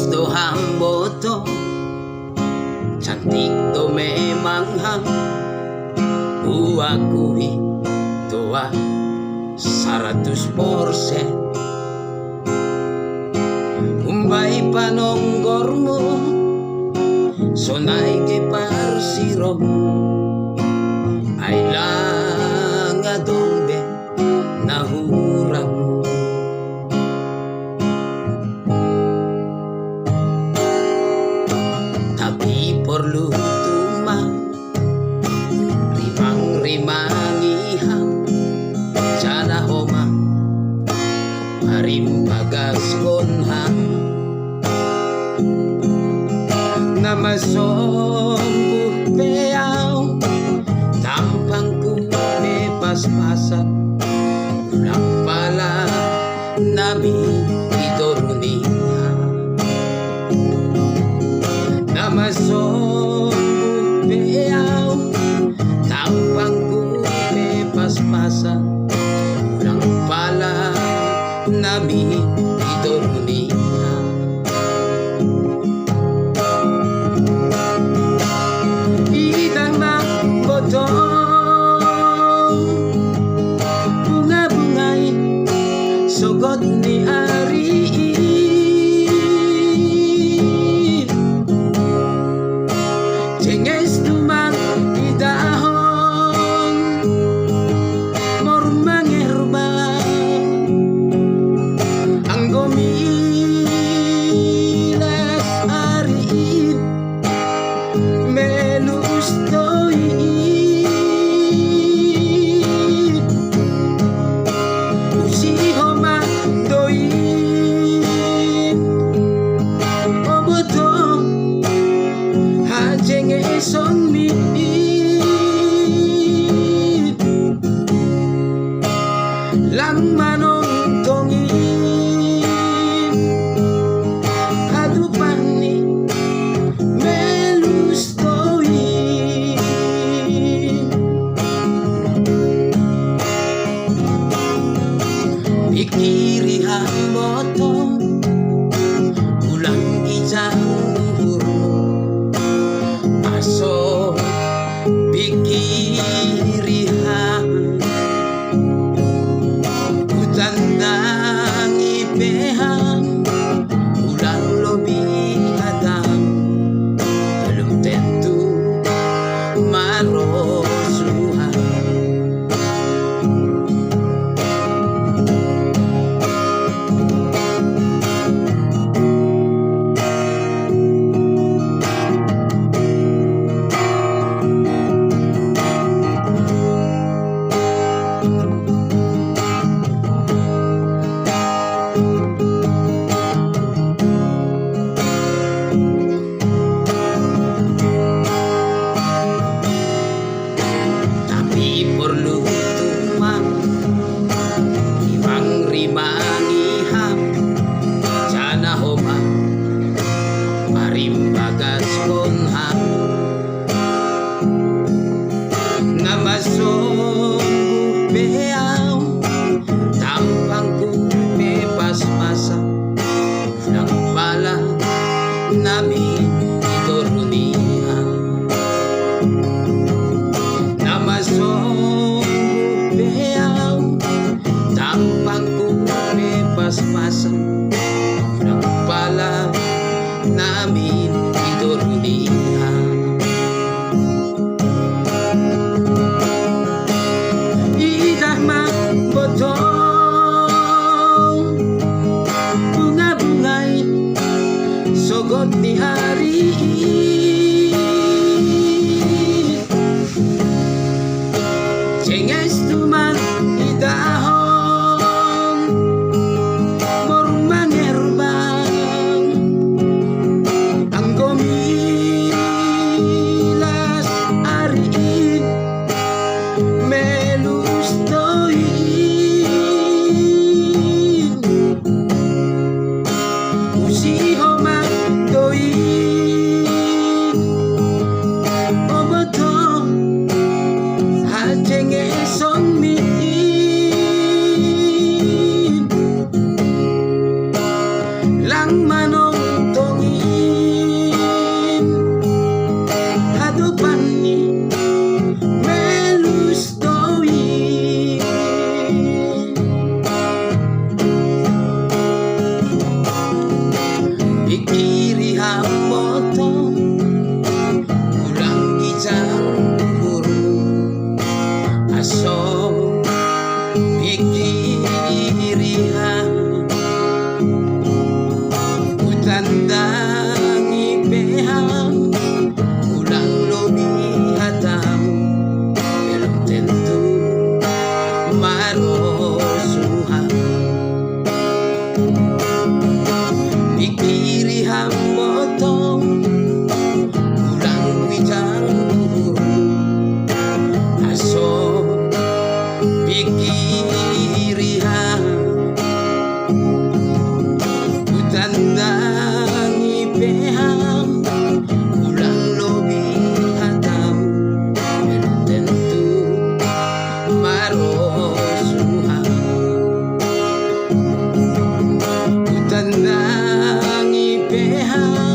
Gustuhan mo to, cantik to memang hang Uakui tua 100%. Umbay panonggormo, sonay ke parsiro, ay lang adonde nahurang mo. Tapi perlu tumang rimang-rimangiham sana homa marimbagas konham na masombuh beaw tampang ku bebas-pasan ulang pala nami itoruniha na masombuh beaw tampang ku bebas-pasan ulang pala nami itoruniha. Bunga-bungay sugot ni ari cenges dumang idahon mormangerbang ang gomilas ari melustoi son mi lang manong tongi adupani melustoi pikiri hamoto ulang ijang so pikirihan utandang ipehan ulang lobi hadang belum tentu marosuhan. Perlu tumang rimang-rimangiham sana homa marimbagas konham na masombuh beaw tampang ku bebas-pasan ulang pala nami itoruniha na masombuh beaw tampang ku bebas-pasan ulang pala namin itoruniha. Idah magbotong bunga-bungay sugot ni hari cenges dumang idahon mormangerbang ang gomilas ari melustoi usiho magdoi oboto cengeson mi lang manong tong Pikirihan motong ulang kijang guru aso pikirihan utandangi pehang ulang lobi hatang belum tentu marosuhan pikirihan motong ulang kijang guru aso pikirihan utandangi pehang ulang lobi hatang belum tentu marosuhan utandangi pehang